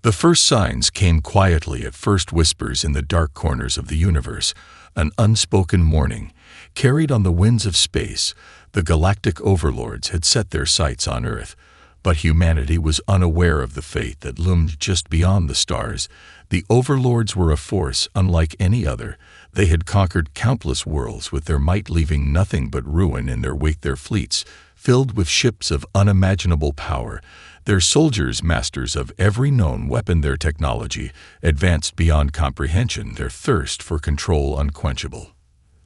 The first signs came quietly at first, whispers in the dark corners of the universe, an unspoken warning. Carried on the winds of space, the Galactic Overlords had set their sights on Earth, but humanity was unaware of the fate that loomed just beyond the stars. The Overlords were a force unlike any other. They had conquered countless worlds with their might, leaving nothing but ruin in their wake. Their fleets, filled with ships of unimaginable power, their soldiers masters of every known weapon, their technology advanced beyond comprehension, their thirst for control unquenchable.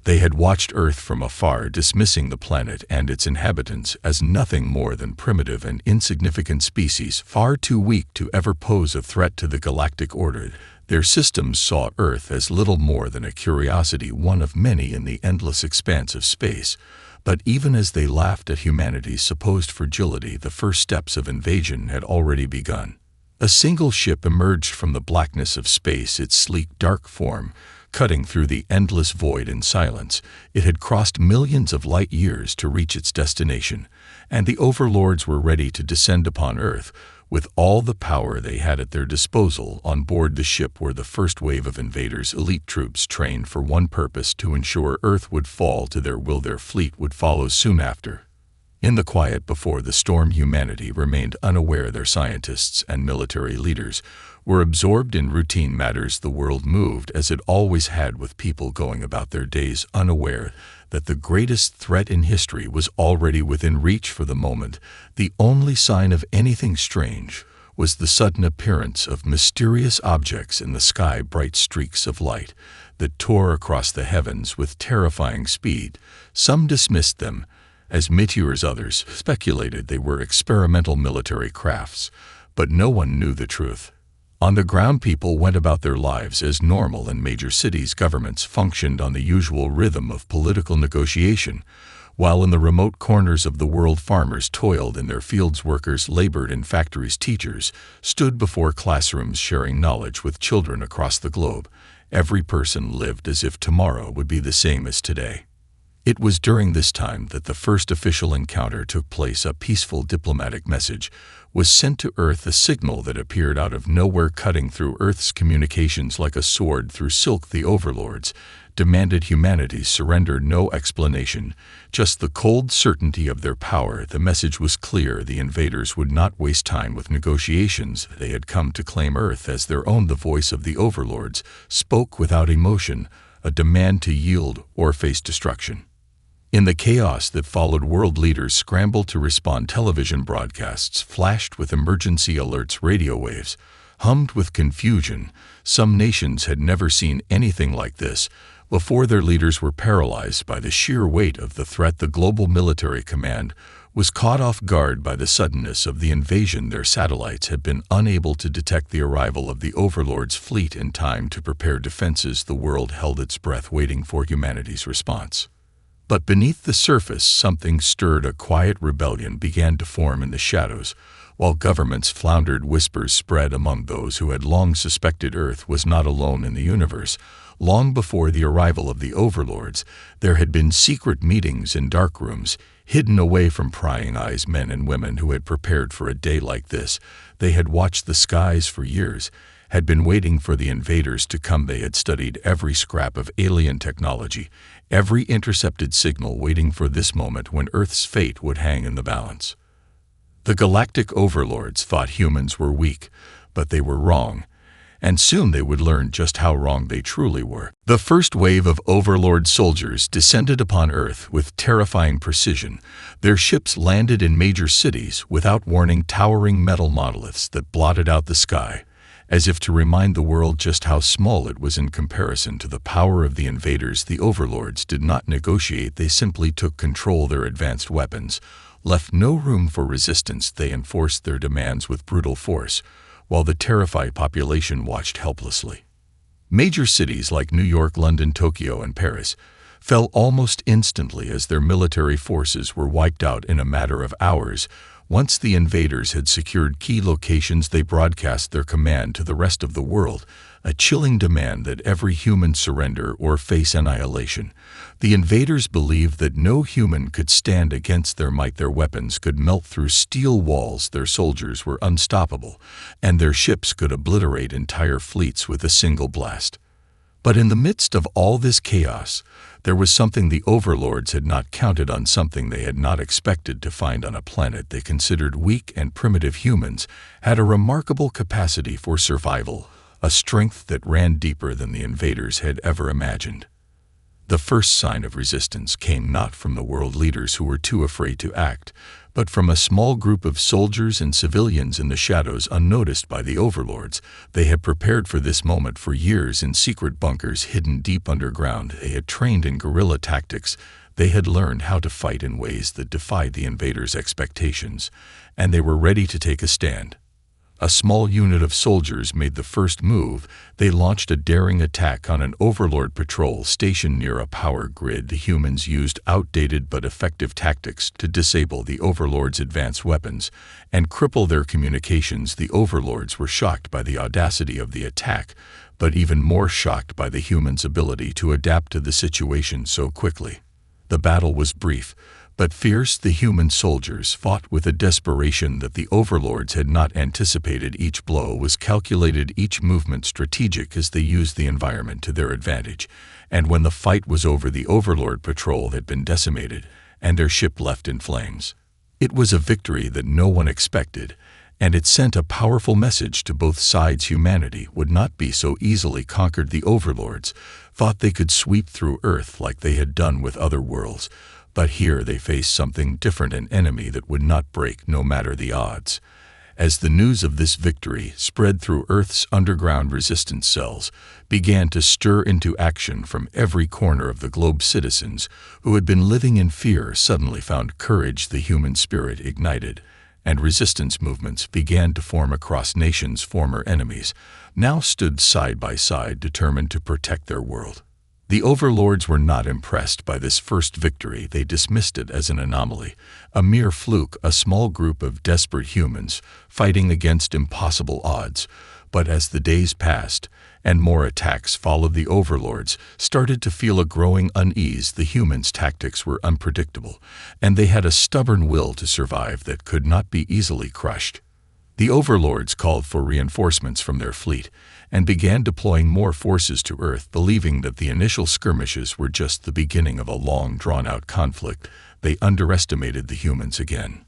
They had watched Earth from afar, dismissing the planet and its inhabitants as nothing more than primitive and insignificant species, far too weak to ever pose a threat to the galactic order. Their systems saw Earth as little more than a curiosity, one of many in the endless expanse of space. But even as they laughed at humanity's supposed fragility, the first steps of invasion had already begun. A single ship emerged from the blackness of space, its sleek, dark form cutting through the endless void in silence. It had crossed millions of light years to reach its destination, and the Overlords were ready to descend upon Earth with all the power they had at their disposal. On board the ship were the first wave of invaders, elite troops trained for one purpose: to ensure Earth would fall to their will. Their fleet would follow soon after. In the quiet before the storm, humanity remained unaware. Their scientists and military leaders were absorbed in routine matters. The world moved as it always had, with people going about their days unaware that the greatest threat in history was already within reach. For the moment, the only sign of anything strange was the sudden appearance of mysterious objects in the sky, bright streaks of light that tore across the heavens with terrifying speed. Some dismissed them as meteors, others speculated they were experimental military crafts, but no one knew the truth. On the ground, people went about their lives as normal. In major cities, governments functioned on the usual rhythm of political negotiation, while in the remote corners of the world, farmers toiled in their fields, workers labored in factories, teachers stood before classrooms sharing knowledge with children across the globe. Every person lived as if tomorrow would be the same as today. It was during this time that the first official encounter took place. A peaceful diplomatic message was sent to Earth, a signal that appeared out of nowhere, cutting through Earth's communications like a sword through silk. The Overlords demanded humanity's surrender. No explanation, just the cold certainty of their power. The message was clear: the invaders would not waste time with negotiations. They had come to claim Earth as their own. The voice of the Overlords spoke without emotion, a demand to yield or face destruction. In the chaos that followed, world leaders scrambled to respond. Television broadcasts flashed with emergency alerts, radio waves hummed with confusion. Some nations had never seen anything like this before. Their leaders were paralyzed by the sheer weight of the threat. The global military command was caught off guard by the suddenness of the invasion. Their satellites had been unable to detect the arrival of the Overlords' fleet in time to prepare defenses. The world held its breath, waiting for humanity's response. But beneath the surface, something stirred. A quiet rebellion began to form in the shadows. While governments floundered, whispers spread among those who had long suspected Earth was not alone in the universe. Long before the arrival of the Overlords, there had been secret meetings in dark rooms, hidden away from prying eyes. Men and women who had prepared for a day like this. They had watched the skies for years, had been waiting for the invaders to come. They had studied every scrap of alien technology, every intercepted signal, waiting for this moment when Earth's fate would hang in the balance. The Galactic Overlords thought humans were weak, but they were wrong, and soon they would learn just how wrong they truly were. The first wave of Overlord soldiers descended upon Earth with terrifying precision. Their ships landed in major cities without warning, towering metal monoliths that blotted out the sky, as if to remind the world just how small it was in comparison to the power of the invaders. The Overlords did not negotiate, they simply took control. Their advanced weapons left no room for resistance. They enforced their demands with brutal force, while the terrified population watched helplessly. Major cities like New York, London, Tokyo, and Paris fell almost instantly as their military forces were wiped out in a matter of hours, Once the invaders had secured key locations, they broadcast their command to the rest of the world, a chilling demand that every human surrender or face annihilation. The invaders believed that no human could stand against their might. Their weapons could melt through steel walls, their soldiers were unstoppable, and their ships could obliterate entire fleets with a single blast. But in the midst of all this chaos, there was something the overlords had not counted on, something they had not expected to find on a planet they considered weak and primitive. Humans had a remarkable capacity for survival, a strength that ran deeper than the invaders had ever imagined. The first sign of resistance came not from the world leaders who were too afraid to act, but from a small group of soldiers and civilians in the shadows, unnoticed by the overlords. They had prepared for this moment for years in secret bunkers hidden deep underground. They had trained in guerrilla tactics. They had learned how to fight in ways that defied the invaders' expectations, and they were ready to take a stand. A small unit of soldiers made the first move. They launched a daring attack on an overlord patrol stationed near a power grid. The humans used outdated but effective tactics to disable the overlords' advanced weapons and cripple their communications. The overlords were shocked by the audacity of the attack, but even more shocked by the humans' ability to adapt to the situation so quickly. The battle was brief, but fierce. The human soldiers fought with a desperation that the overlords had not anticipated. Each blow was calculated, each movement strategic, as they used the environment to their advantage. And when the fight was over, the overlord patrol had been decimated, and their ship left in flames. It was a victory that no one expected, and it sent a powerful message to both sides. Humanity would not be so easily conquered. The overlords thought they could sweep through Earth like they had done with other worlds, but here they faced something different, an enemy that would not break no matter the odds. As the news of this victory spread through Earth's underground, resistance cells began to stir into action from every corner of the globe. Citizens who had been living in fear suddenly found courage. The human spirit ignited, and resistance movements began to form across nations. Former enemies now stood side by side, determined to protect their world. The overlords were not impressed by this first victory. They dismissed it as an anomaly, a mere fluke, a small group of desperate humans fighting against impossible odds. But as the days passed and more attacks followed, the overlords started to feel a growing unease. The humans' tactics were unpredictable, and they had a stubborn will to survive that could not be easily crushed. The overlords called for reinforcements from their fleet and began deploying more forces to Earth. Believing that the initial skirmishes were just the beginning of a long, drawn-out conflict, they underestimated the humans again.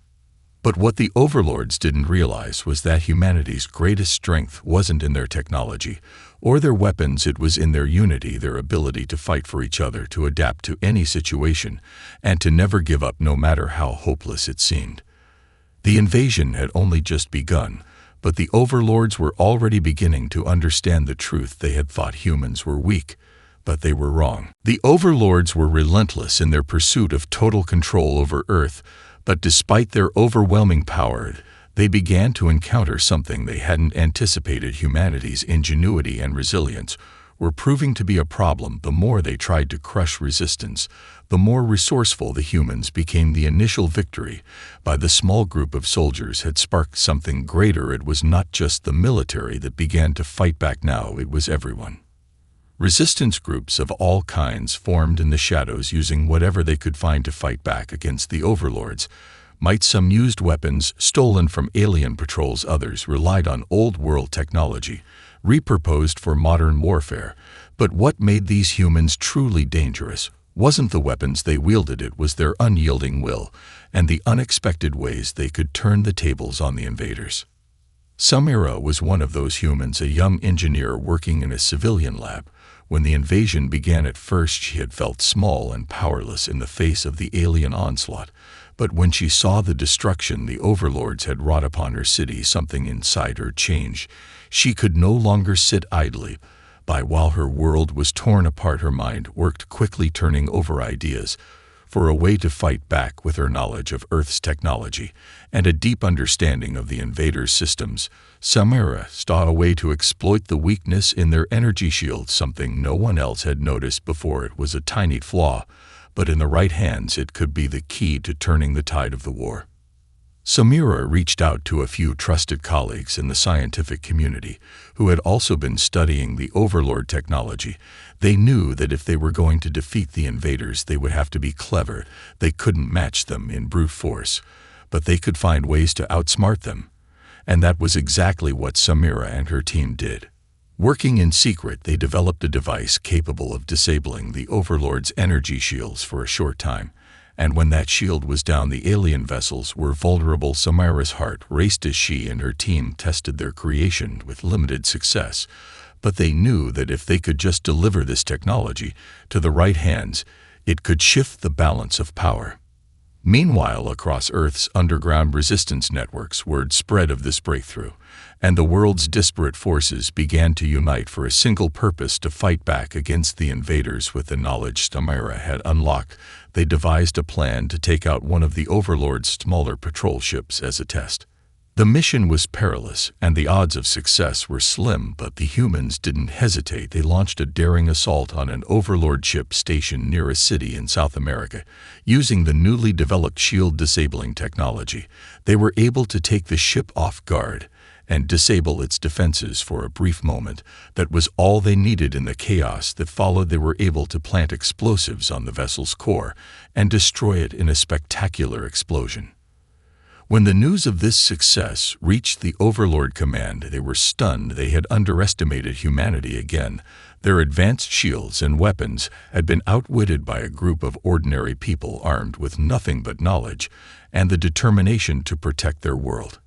But what the overlords didn't realize was that humanity's greatest strength wasn't in their technology or their weapons. It was in their unity, their ability to fight for each other, to adapt to any situation, and to never give up no matter how hopeless it seemed. The invasion had only just begun, but the overlords were already beginning to understand the truth. They had thought humans were weak, but they were wrong. The overlords were relentless in their pursuit of total control over Earth, but despite their overwhelming power, they began to encounter something they hadn't anticipated. Humanity's ingenuity and resilience were proving to be a problem. The more they tried to crush resistance, the more resourceful the humans became. The initial victory by the small group of soldiers had sparked something greater. It was not just the military that began to fight back now, it was everyone. Resistance groups of all kinds formed in the shadows, using whatever they could find to fight back against the overlords. Some used weapons stolen from alien patrols, others relied on old-world technology, repurposed for modern warfare. But what made these humans truly dangerous wasn't the weapons they wielded, it was their unyielding will and the unexpected ways they could turn the tables on the invaders. Samira was one of those humans, a young engineer working in a civilian lab. When the invasion began, at first she had felt small and powerless in the face of the alien onslaught. But when she saw the destruction the overlords had wrought upon her city, something inside her changed. She could no longer sit idly by while her world was torn apart. Her mind worked quickly, turning over ideas for a way to fight back. With her knowledge of Earth's technology and a deep understanding of the invaders' systems, Samira saw a way to exploit the weakness in their energy shields, something no one else had noticed before. It was a tiny flaw, but in the right hands it could be the key to turning the tide of the war. Samira reached out to a few trusted colleagues in the scientific community who had also been studying the Overlord technology. They knew that if they were going to defeat the invaders, they would have to be clever. They couldn't match them in brute force, but they could find ways to outsmart them. And that was exactly what Samira and her team did. Working in secret, they developed a device capable of disabling the Overlord's energy shields for a short time. And when that shield was down, the alien vessels were vulnerable. Samira's heart raced as she and her team tested their creation with limited success. But they knew that if they could just deliver this technology to the right hands, it could shift the balance of power. Meanwhile, across Earth's underground resistance networks, word spread of this breakthrough, and the world's disparate forces began to unite for a single purpose: to fight back against the invaders. With the knowledge Samira had unlocked, they devised a plan to take out one of the Overlord's smaller patrol ships as a test. The mission was perilous, and the odds of success were slim, but the humans didn't hesitate. They launched a daring assault on an Overlord ship stationed near a city in South America. Using the newly developed shield-disabling technology, they were able to take the ship off guard and disable its defenses for a brief moment. That was all they needed. In the chaos that followed, they were able to plant explosives on the vessel's core and destroy it in a spectacular explosion. When the news of this success reached the Overlord command, they were stunned. They had underestimated humanity again. Their advanced shields and weapons had been outwitted by a group of ordinary people armed with nothing but knowledge and the determination to protect their world.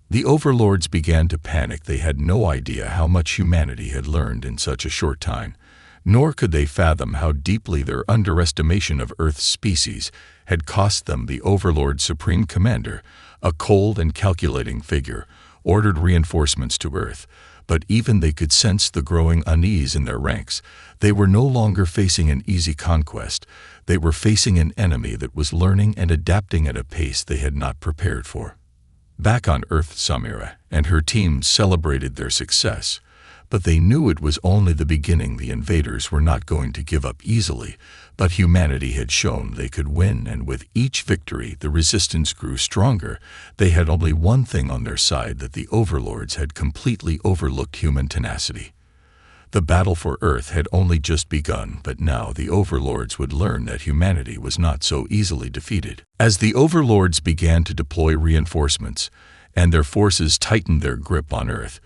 The Overlords began to panic. They had no idea how much humanity had learned in such a short time, nor could they fathom how deeply their underestimation of Earth's species had cost them. The Overlord's supreme commander, a cold and calculating figure, ordered reinforcements to Earth, but even they could sense the growing unease in their ranks. They were no longer facing an easy conquest. They were facing an enemy that was learning and adapting at a pace they had not prepared for. Back on Earth, Samira and her team celebrated their success, but they knew it was only the beginning. The invaders were not going to give up easily, but humanity had shown they could win, and with each victory, the resistance grew stronger. They had only one thing on their side: that the Overlords had completely overlooked human tenacity. The battle for Earth had only just begun, but now the Overlords would learn that humanity was not so easily defeated. As the Overlords began to deploy reinforcements, and their forces tightened their grip on Earth,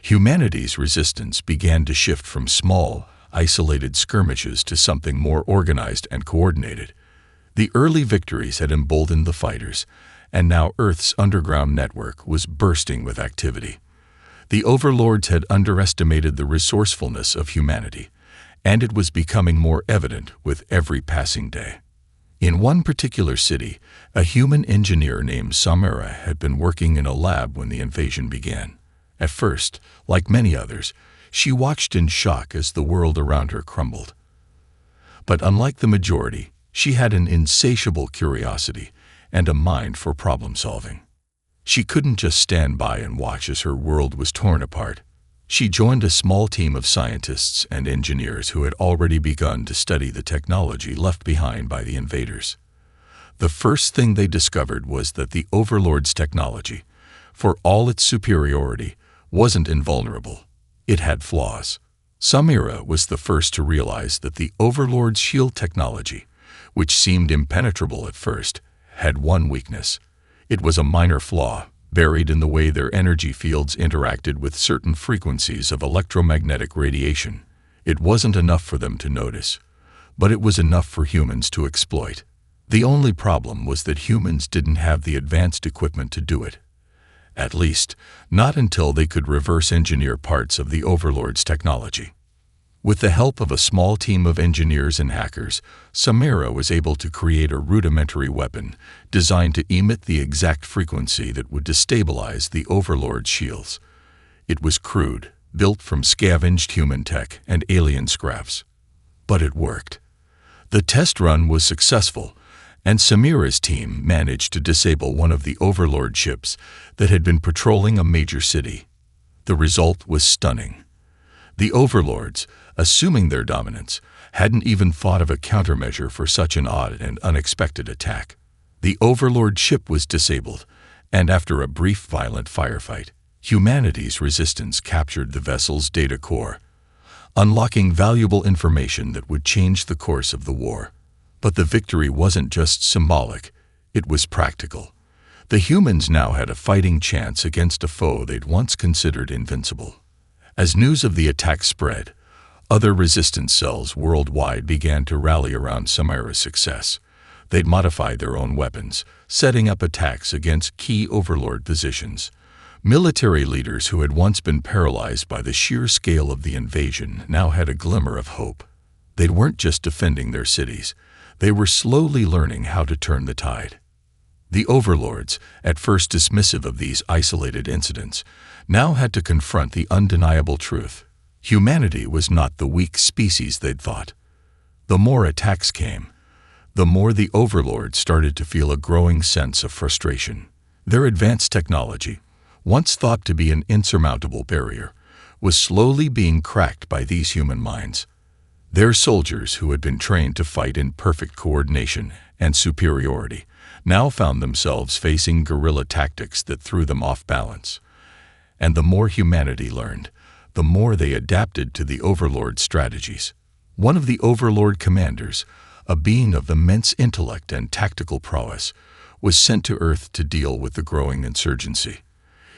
humanity's resistance began to shift from small, isolated skirmishes to something more organized and coordinated. The early victories had emboldened the fighters, and now Earth's underground network was bursting with activity. The Overlords had underestimated the resourcefulness of humanity, and it was becoming more evident with every passing day. In one particular city, a human engineer named Samira had been working in a lab when the invasion began. At first, like many others, she watched in shock as the world around her crumbled. But unlike the majority, she had an insatiable curiosity and a mind for problem-solving. She couldn't just stand by and watch as her world was torn apart. She joined a small team of scientists and engineers who had already begun to study the technology left behind by the invaders. The first thing they discovered was that the Overlord's technology, for all its superiority, wasn't invulnerable. It had flaws. Samira was the first to realize that the Overlord's shield technology, which seemed impenetrable at first, had one weakness. It was a minor flaw, buried in the way their energy fields interacted with certain frequencies of electromagnetic radiation. It wasn't enough for them to notice, but it was enough for humans to exploit. The only problem was that humans didn't have the advanced equipment to do it. At least, not until they could reverse engineer parts of the Overlord's technology. With the help of a small team of engineers and hackers, Samira was able to create a rudimentary weapon designed to emit the exact frequency that would destabilize the Overlord's shields. It was crude, built from scavenged human tech and alien scraps. But it worked. The test run was successful, and Samira's team managed to disable one of the Overlord ships that had been patrolling a major city. The result was stunning. The Overlords, assuming their dominance, hadn't even thought of a countermeasure for such an odd and unexpected attack. The Overlord ship was disabled, And after a brief violent firefight, humanity's resistance captured the vessel's data core, unlocking valuable information that would change the course of the war. But the victory wasn't just symbolic, it was practical. The humans now had a fighting chance against a foe they'd once considered invincible. As news of the attack spread, other resistance cells worldwide began to rally around Samira's success. They'd modify their own weapons, setting up attacks against key overlord positions. Military leaders who had once been paralyzed by the sheer scale of the invasion now had a glimmer of hope. They weren't just defending their cities, they were slowly learning how to turn the tide. The overlords, at first dismissive of these isolated incidents, now had to confront the undeniable truth. Humanity was not the weak species they'd thought. The more attacks came, the more the overlords started to feel a growing sense of frustration. Their advanced technology, once thought to be an insurmountable barrier, was slowly being cracked by these human minds. Their soldiers, who had been trained to fight in perfect coordination and superiority, now found themselves facing guerrilla tactics that threw them off balance. And the more humanity learned, the more they adapted to the overlord strategies. One of the overlord commanders, a being of immense intellect and tactical prowess, was sent to Earth to deal with the growing insurgency.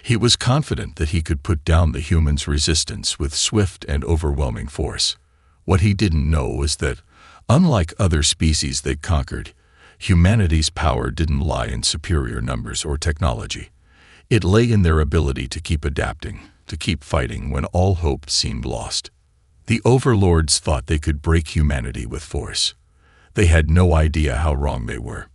He was confident that he could put down the humans' resistance with swift and overwhelming force. What he didn't know was that, unlike other species they'd conquered, humanity's power didn't lie in superior numbers or technology. It lay in their ability to keep adapting, to keep fighting when all hope seemed lost. The overlords thought they could break humanity with force. They had no idea how wrong they were.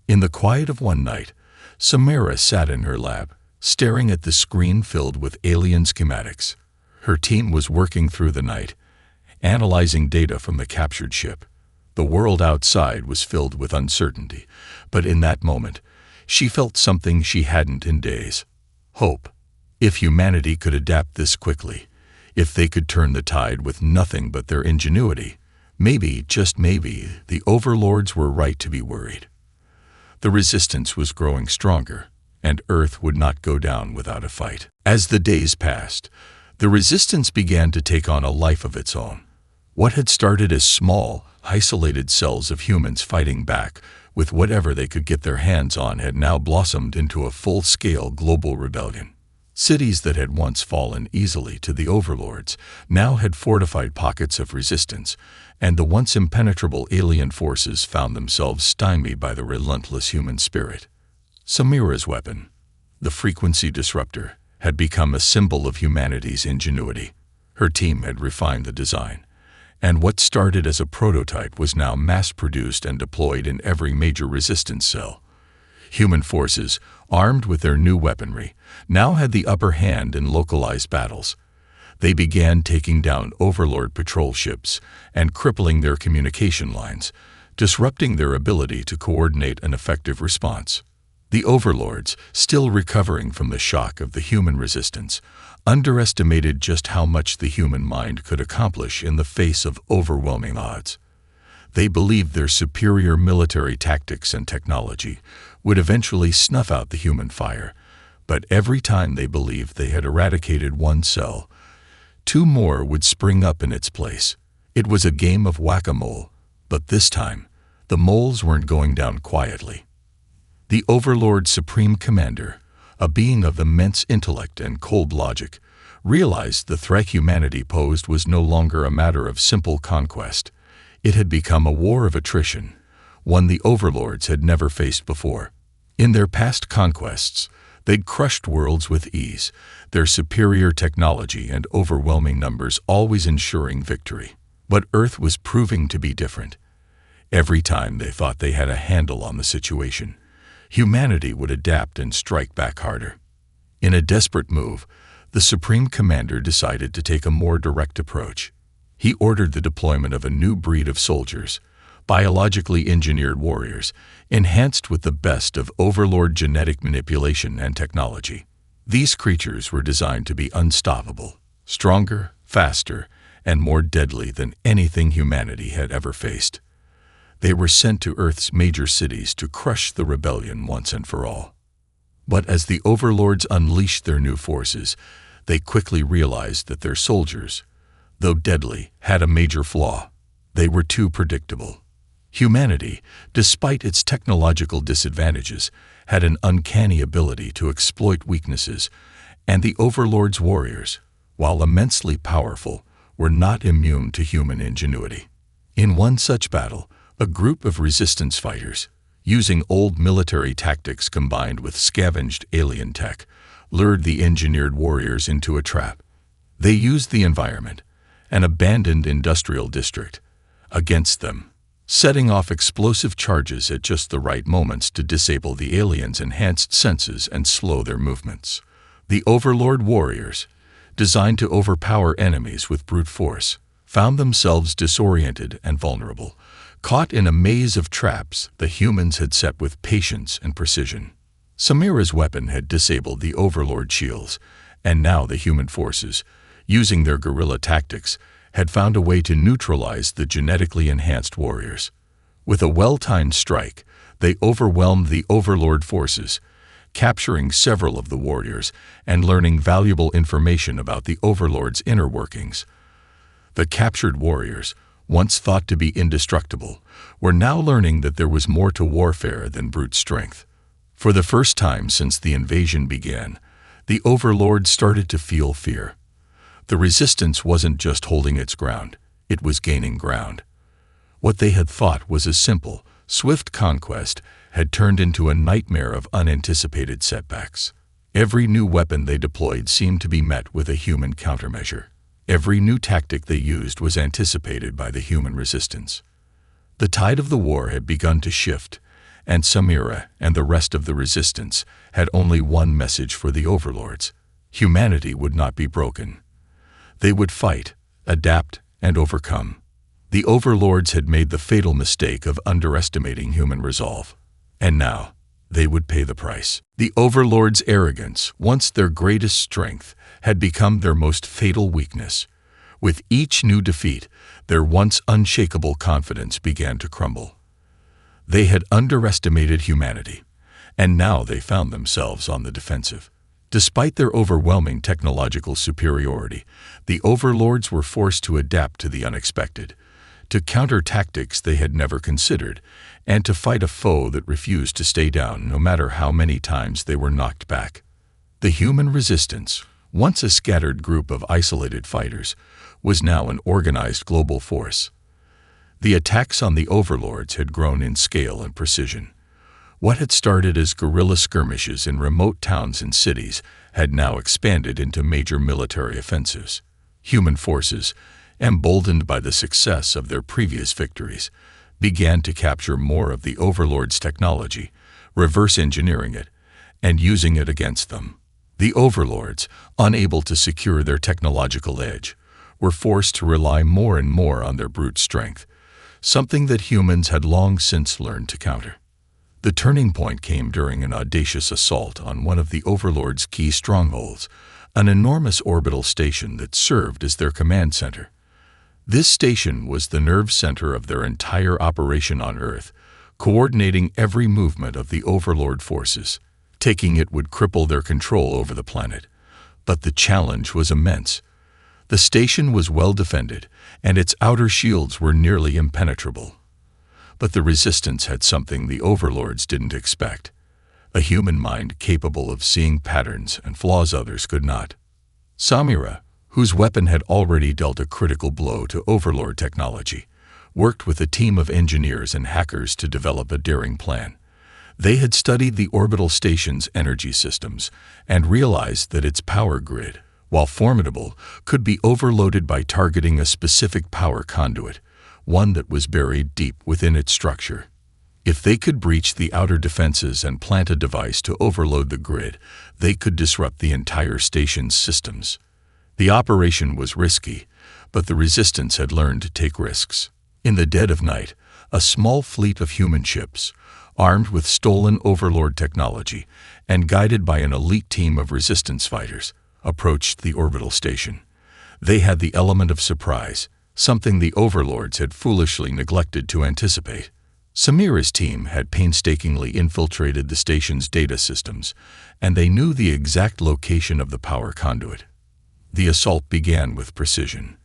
In the quiet of one night, Samira sat in her lab, staring at the screen filled with alien schematics. Her team was working through the night, analyzing data from the captured ship. The world outside was filled with uncertainty, but in that moment, she felt something she hadn't in days: hope. If humanity could adapt this quickly, if they could turn the tide with nothing but their ingenuity, maybe, just maybe, the overlords were right to be worried. The resistance was growing stronger, and Earth would not go down without a fight. As the days passed, the resistance began to take on a life of its own. What had started as small, isolated cells of humans fighting back with whatever they could get their hands on had now blossomed into a full-scale global rebellion. Cities that had once fallen easily to the overlords now had fortified pockets of resistance, and the once impenetrable alien forces found themselves stymied by the relentless human spirit. Samira's weapon, the frequency disruptor, had become a symbol of humanity's ingenuity. Her team had refined the design, and what started as a prototype was now mass-produced and deployed in every major resistance cell. Human forces, armed with their new weaponry, now had the upper hand in localized battles. They began taking down overlord patrol ships and crippling their communication lines, disrupting their ability to coordinate an effective response. The overlords, still recovering from the shock of the human resistance, underestimated just how much the human mind could accomplish in the face of overwhelming odds. They believed their superior military tactics and technology would eventually snuff out the human fire, but every time they believed they had eradicated one cell, two more would spring up in its place. It was a game of whack-a-mole, but this time, the moles weren't going down quietly. The Overlord Supreme Commander, a being of immense intellect and cold logic, realized the threat humanity posed was no longer a matter of simple conquest. It had become a war of attrition, one the overlords had never faced before. In their past conquests, they'd crushed worlds with ease, their superior technology and overwhelming numbers always ensuring victory. But Earth was proving to be different. Every time they thought they had a handle on the situation, humanity would adapt and strike back harder. In a desperate move, the Supreme Commander decided to take a more direct approach. He ordered the deployment of a new breed of soldiers, biologically engineered warriors, enhanced with the best of overlord genetic manipulation and technology. These creatures were designed to be unstoppable, stronger, faster, and more deadly than anything humanity had ever faced. They were sent to Earth's major cities to crush the rebellion once and for all. But as the Overlords unleashed their new forces, they quickly realized that their soldiers, though deadly, had a major flaw. They were too predictable. Humanity, despite its technological disadvantages, had an uncanny ability to exploit weaknesses, and the Overlords' warriors, while immensely powerful, were not immune to human ingenuity. In one such battle, a group of resistance fighters, using old military tactics combined with scavenged alien tech, lured the engineered warriors into a trap. They used the environment, an abandoned industrial district, against them, setting off explosive charges at just the right moments to disable the aliens' enhanced senses and slow their movements. The Overlord warriors, designed to overpower enemies with brute force, found themselves disoriented and vulnerable, caught in a maze of traps the humans had set with patience and precision. Samira's weapon had disabled the Overlord shields, and now the human forces, using their guerrilla tactics, had found a way to neutralize the genetically enhanced warriors. With a well-timed strike, they overwhelmed the Overlord forces, capturing several of the warriors and learning valuable information about the Overlord's inner workings. The captured warriors, once thought to be indestructible, were now learning that there was more to warfare than brute strength. For the first time since the invasion began, the Overlord started to feel fear. The resistance wasn't just holding its ground, it was gaining ground. What they had thought was a simple, swift conquest had turned into a nightmare of unanticipated setbacks. Every new weapon they deployed seemed to be met with a human countermeasure. Every new tactic they used was anticipated by the human resistance. The tide of the war had begun to shift, and Samira and the rest of the resistance had only one message for the Overlords: humanity would not be broken. They would fight, adapt, and overcome. The Overlords had made the fatal mistake of underestimating human resolve, and now they would pay the price. The Overlords' arrogance, once their greatest strength, had become their most fatal weakness. With each new defeat, their once unshakable confidence began to crumble. They had underestimated humanity, and now they found themselves on the defensive. Despite their overwhelming technological superiority, the Overlords were forced to adapt to the unexpected, to counter tactics they had never considered, and to fight a foe that refused to stay down no matter how many times they were knocked back. The human resistance, once a scattered group of isolated fighters, was now an organized global force. The attacks on the Overlords had grown in scale and precision. What had started as guerrilla skirmishes in remote towns and cities had now expanded into major military offensives. Human forces, emboldened by the success of their previous victories, began to capture more of the Overlord's technology, reverse engineering it, and using it against them. The Overlords, unable to secure their technological edge, were forced to rely more and more on their brute strength, something that humans had long since learned to counter. The turning point came during an audacious assault on one of the Overlord's key strongholds, an enormous orbital station that served as their command center. This station was the nerve center of their entire operation on Earth, coordinating every movement of the Overlord forces. Taking it would cripple their control over the planet. But the challenge was immense. The station was well defended, and its outer shields were nearly impenetrable. But the resistance had something the Overlords didn't expect: a human mind capable of seeing patterns and flaws others could not. Samira, whose weapon had already dealt a critical blow to Overlord technology, worked with a team of engineers and hackers to develop a daring plan. They had studied the orbital station's energy systems and realized that its power grid, while formidable, could be overloaded by targeting a specific power conduit, one that was buried deep within its structure. If they could breach the outer defenses and plant a device to overload the grid, they could disrupt the entire station's systems. The operation was risky, but the resistance had learned to take risks. In the dead of night, a small fleet of human ships, armed with stolen Overlord technology and guided by an elite team of resistance fighters, approached the orbital station. They had the element of surprise, something the Overlords had foolishly neglected to anticipate. Samira's team had painstakingly infiltrated the station's data systems, and they knew the exact location of the power conduit. The assault began with precision.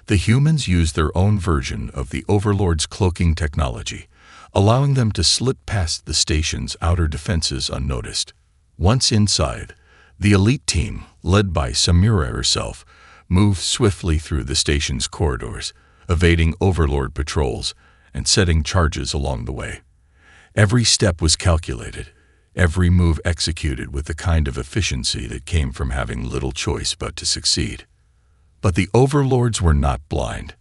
The humans used their own version of the Overlord's cloaking technology, allowing them to slip past the station's outer defenses unnoticed. Once inside, the elite team, led by Samira herself, moved swiftly through the station's corridors, evading Overlord patrols and setting charges along the way. Every step was calculated, every move executed with the kind of efficiency that came from having little choice but to succeed. But the Overlords were not blind.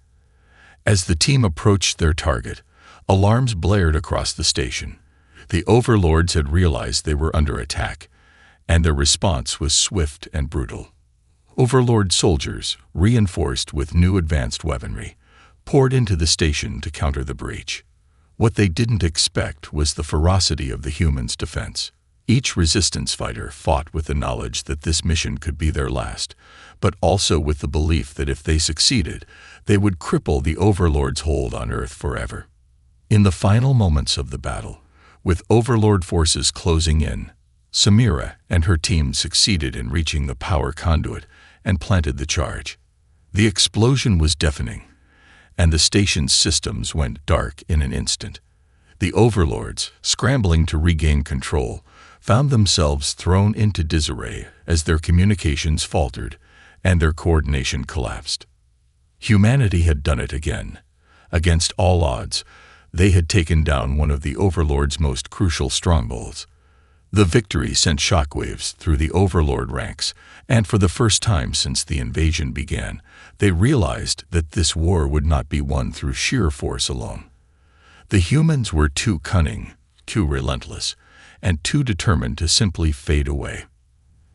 As the team approached their target, alarms blared across the station. The Overlords had realized they were under attack, and their response was swift and brutal. Overlord soldiers, reinforced with new advanced weaponry, poured into the station to counter the breach. What they didn't expect was the ferocity of the humans' defense. Each resistance fighter fought with the knowledge that this mission could be their last, but also with the belief that if they succeeded, they would cripple the Overlord's hold on Earth forever. In the final moments of the battle, with Overlord forces closing in, Samira and her team succeeded in reaching the power conduit and planted the charge. The explosion was deafening, and the station's systems went dark in an instant. The Overlords, scrambling to regain control, found themselves thrown into disarray as their communications faltered and their coordination collapsed. Humanity had done it again. Against all odds, they had taken down one of the Overlord's most crucial strongholds. The victory sent shockwaves through the Overlord ranks, and for the first time since the invasion began, they realized that this war would not be won through sheer force alone. The humans were too cunning, too relentless, and too determined to simply fade away.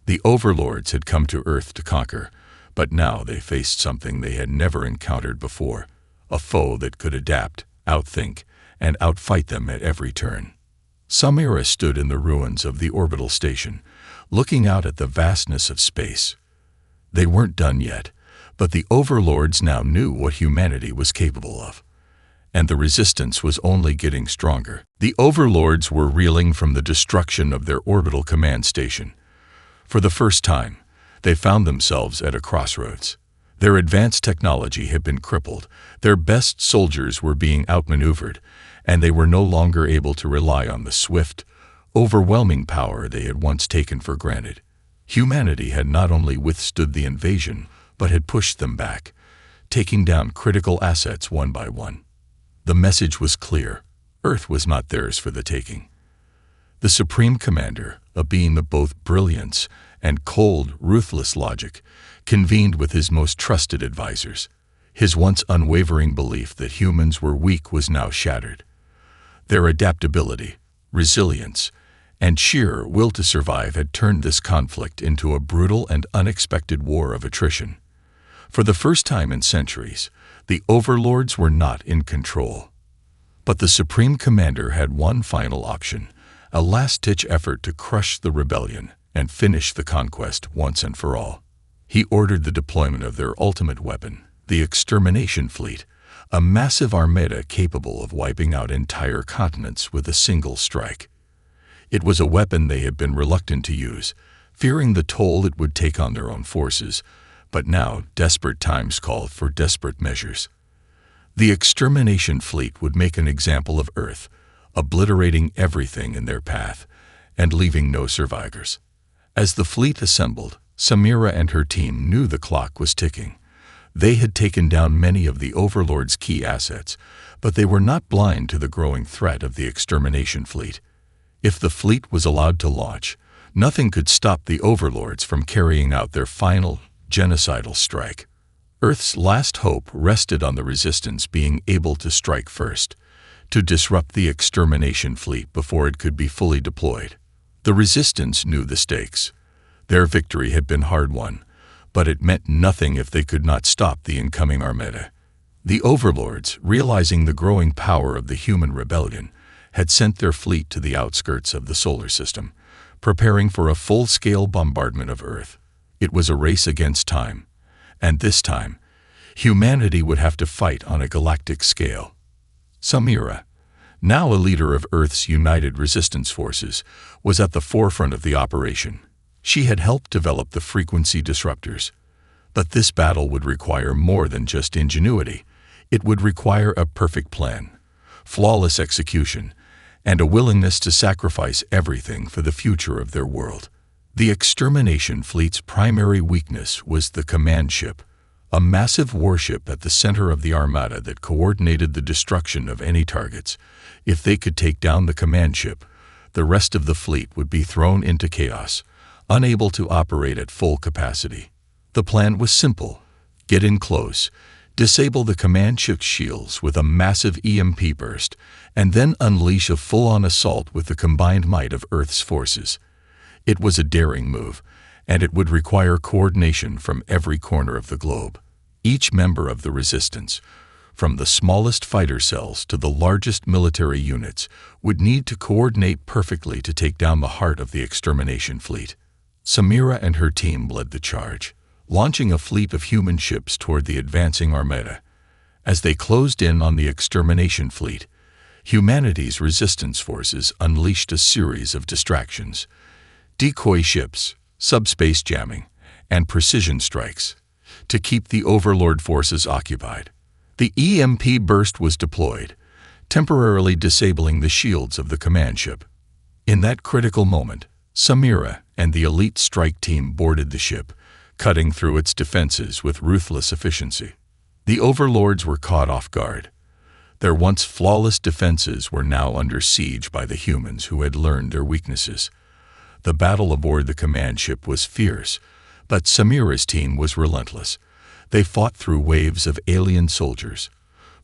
The Overlords had come to Earth to conquer, but now they faced something they had never encountered before, a foe that could adapt, outthink, and outfight them at every turn. Samira stood in the ruins of the orbital station, looking out at the vastness of space. They weren't done yet, but the Overlords now knew what humanity was capable of, and the resistance was only getting stronger. The Overlords were reeling from the destruction of their orbital command station. For the first time, they found themselves at a crossroads. Their advanced technology had been crippled, their best soldiers were being outmaneuvered, and they were no longer able to rely on the swift, overwhelming power they had once taken for granted. Humanity had not only withstood the invasion, but had pushed them back, taking down critical assets one by one. The message was clear: Earth was not theirs for the taking. The Supreme Commander, a being of both brilliance and cold, ruthless logic, convened with his most trusted advisors. His once unwavering belief that humans were weak was now shattered. Their adaptability, resilience, and sheer will to survive had turned this conflict into a brutal and unexpected war of attrition. For the first time in centuries, the Overlords were not in control. But the Supreme Commander had one final option, a last-ditch effort to crush the rebellion and finish the conquest once and for all. He ordered the deployment of their ultimate weapon, the extermination fleet, a massive armada capable of wiping out entire continents with a single strike. It was a weapon they had been reluctant to use, fearing the toll it would take on their own forces, but now desperate times called for desperate measures. The extermination fleet would make an example of Earth, obliterating everything in their path and leaving no survivors. As the fleet assembled, Samira and her team knew the clock was ticking. They had taken down many of the Overlord's key assets, but they were not blind to the growing threat of the extermination fleet. If the fleet was allowed to launch, nothing could stop the Overlords from carrying out their final, genocidal strike. Earth's last hope rested on the Resistance being able to strike first, to disrupt the extermination fleet before it could be fully deployed. The Resistance knew the stakes. Their victory had been hard-won, but it meant nothing if they could not stop the incoming armada. The Overlords, realizing the growing power of the human rebellion, had sent their fleet to the outskirts of the solar system, preparing for a full-scale bombardment of Earth. It was a race against time, and this time, humanity would have to fight on a galactic scale. Samira, now a leader of Earth's United Resistance Forces, was at the forefront of the operation. She had helped develop the frequency disruptors. But this battle would require more than just ingenuity. It would require a perfect plan, flawless execution, and a willingness to sacrifice everything for the future of their world. The extermination fleet's primary weakness was the command ship, a massive warship at the center of the armada that coordinated the destruction of any targets. If they could take down the command ship, the rest of the fleet would be thrown into chaos, unable to operate at full capacity. The plan was simple: get in close, disable the command ship's shields with a massive EMP burst, and then unleash a full-on assault with the combined might of Earth's forces. It was a daring move, and it would require coordination from every corner of the globe. Each member of the resistance, from the smallest fighter cells to the largest military units, would need to coordinate perfectly to take down the heart of the extermination fleet. Samira and her team led the charge, launching a fleet of human ships toward the advancing armada. As they closed in on the extermination fleet, humanity's resistance forces unleashed a series of distractions: decoy ships, subspace jamming, and precision strikes to keep the Overlord forces occupied. The EMP burst was deployed, temporarily disabling the shields of the command ship. In that critical moment, Samira and the elite strike team boarded the ship, cutting through its defenses with ruthless efficiency. The Overlords were caught off guard. Their once flawless defenses were now under siege by the humans who had learned their weaknesses. The battle aboard the command ship was fierce, but Samira's team was relentless. They fought through waves of alien soldiers,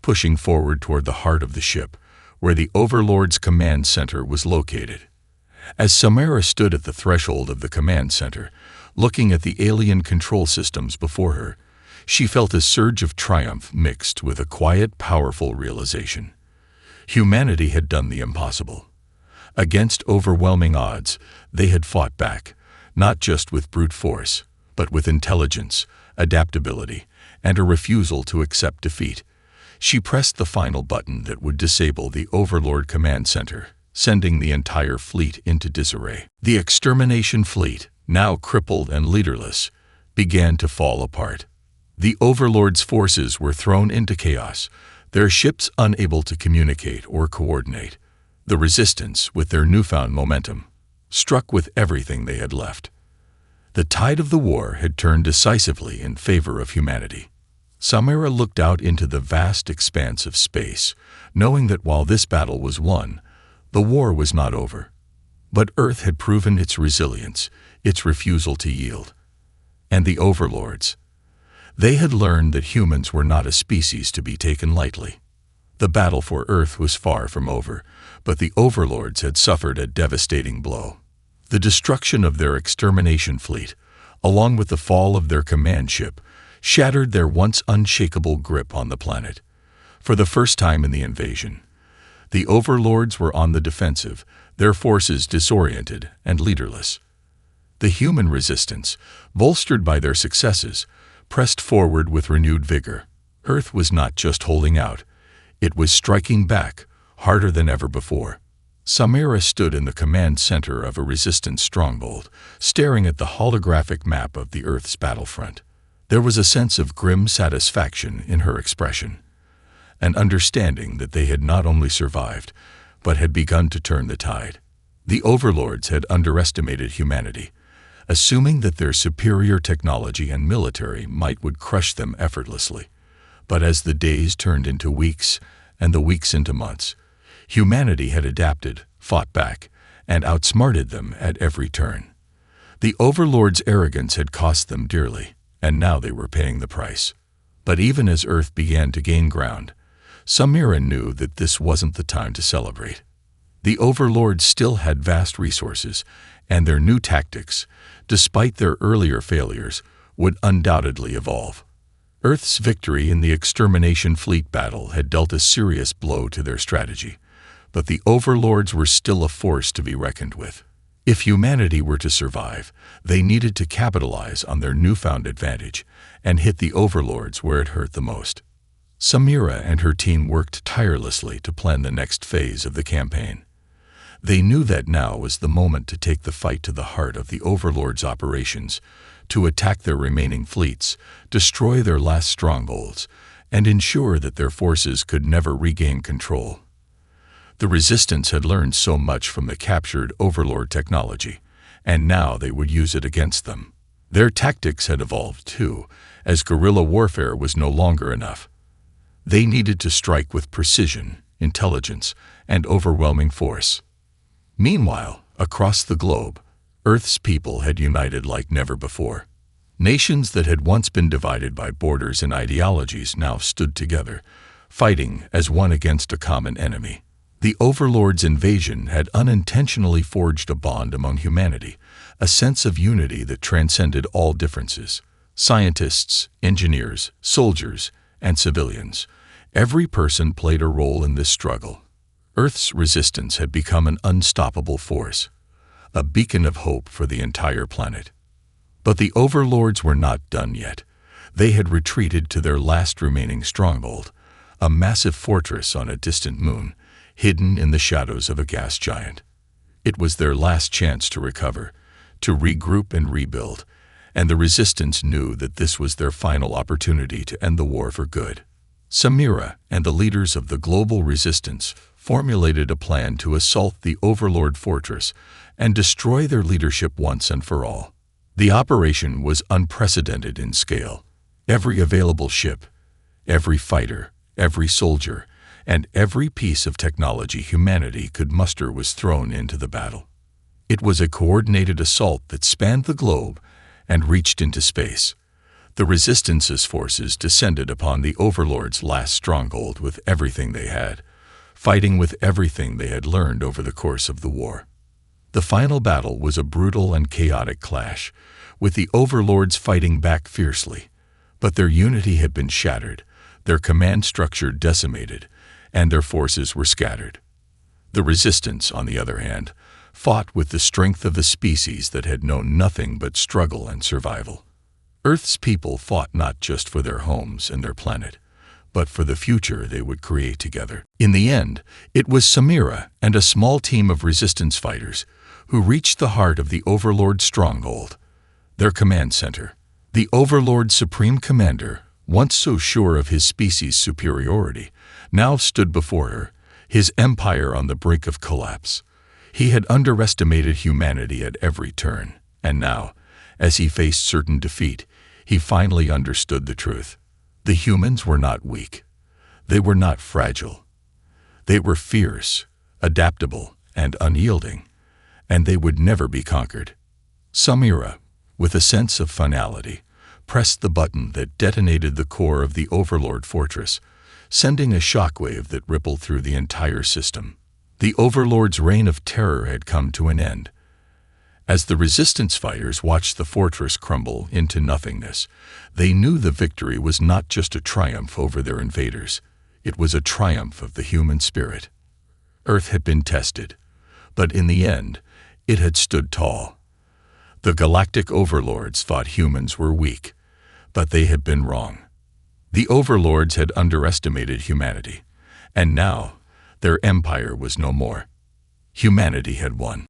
pushing forward toward the heart of the ship, where the Overlord's command center was located. As Samira stood at the threshold of the command center, looking at the alien control systems before her, she felt a surge of triumph mixed with a quiet, powerful realization. Humanity had done the impossible. Against overwhelming odds, they had fought back, not just with brute force, but with intelligence, adaptability, and a refusal to accept defeat. She pressed the final button that would disable the Overlord command center, sending the entire fleet into disarray. The extermination fleet, now crippled and leaderless, began to fall apart. The Overlord's forces were thrown into chaos, their ships unable to communicate or coordinate. The Resistance, with their newfound momentum, struck with everything they had left. The tide of the war had turned decisively in favor of humanity. Samira looked out into the vast expanse of space, knowing that while this battle was won, the war was not over. But Earth had proven its resilience, its refusal to yield. And the Overlords, they had learned that humans were not a species to be taken lightly. The battle for Earth was far from over, but the Overlords had suffered a devastating blow. The destruction of their extermination fleet, along with the fall of their command ship, shattered their once unshakable grip on the planet. For the first time in the invasion, the Overlords were on the defensive, their forces disoriented and leaderless. The human resistance, bolstered by their successes, pressed forward with renewed vigor. Earth was not just holding out, it was striking back, harder than ever before. Samira stood in the command center of a resistance stronghold, staring at the holographic map of the Earth's battlefront. There was a sense of grim satisfaction in her expression, an understanding that they had not only survived, but had begun to turn the tide. The Overlords had underestimated humanity, assuming that their superior technology and military might would crush them effortlessly. But as the days turned into weeks and the weeks into months, humanity had adapted, fought back, and outsmarted them at every turn. The Overlords' arrogance had cost them dearly, and now they were paying the price. But even as Earth began to gain ground, Samira knew that this wasn't the time to celebrate. The Overlords still had vast resources, and their new tactics, despite their earlier failures, would undoubtedly evolve. Earth's victory in the extermination fleet battle had dealt a serious blow to their strategy, but the Overlords were still a force to be reckoned with. If humanity were to survive, they needed to capitalize on their newfound advantage and hit the Overlords where it hurt the most. Samira and her team worked tirelessly to plan the next phase of the campaign. They knew that now was the moment to take the fight to the heart of the Overlords' operations, to attack their remaining fleets, destroy their last strongholds, and ensure that their forces could never regain control. The Resistance had learned so much from the captured Overlord technology, and now they would use it against them. Their tactics had evolved too, as guerrilla warfare was no longer enough. They needed to strike with precision, intelligence, and overwhelming force. Meanwhile, across the globe, Earth's people had united like never before. Nations that had once been divided by borders and ideologies now stood together, fighting as one against a common enemy. The Overlords' invasion had unintentionally forged a bond among humanity, a sense of unity that transcended all differences. Scientists, engineers, soldiers, and civilians, every person played a role in this struggle. Earth's resistance had become an unstoppable force, a beacon of hope for the entire planet. But the Overlords were not done yet. They had retreated to their last remaining stronghold, a massive fortress on a distant moon, hidden in the shadows of a gas giant. It was their last chance to recover, to regroup and rebuild, and the Resistance knew that this was their final opportunity to end the war for good. Samira and the leaders of the global Resistance formulated a plan to assault the Overlord fortress and destroy their leadership once and for all. The operation was unprecedented in scale. Every available ship, every fighter, every soldier, and every piece of technology humanity could muster was thrown into the battle. It was a coordinated assault that spanned the globe and reached into space. The Resistance's forces descended upon the Overlord's last stronghold with everything they had, fighting with everything they had learned over the course of the war. The final battle was a brutal and chaotic clash, with the Overlords fighting back fiercely, but their unity had been shattered, their command structure decimated, and their forces were scattered. The Resistance, on the other hand, fought with the strength of a species that had known nothing but struggle and survival. Earth's people fought not just for their homes and their planet, but for the future they would create together. In the end, it was Samira and a small team of Resistance fighters who reached the heart of the Overlord stronghold, their command center. The Overlord's supreme commander, once so sure of his species' superiority, now stood before her, his empire on the brink of collapse. He had underestimated humanity at every turn, and now, as he faced certain defeat, he finally understood the truth. The humans were not weak. They were not fragile. They were fierce, adaptable, and unyielding, and they would never be conquered. Samira, with a sense of finality, pressed the button that detonated the core of the Overlord fortress, sending a shockwave that rippled through the entire system. The Overlord's reign of terror had come to an end. As the Resistance fighters watched the fortress crumble into nothingness, they knew the victory was not just a triumph over their invaders. It was a triumph of the human spirit. Earth had been tested, but in the end, it had stood tall. The Galactic Overlords thought humans were weak, but they had been wrong. The Overlords had underestimated humanity, and now their empire was no more. Humanity had won.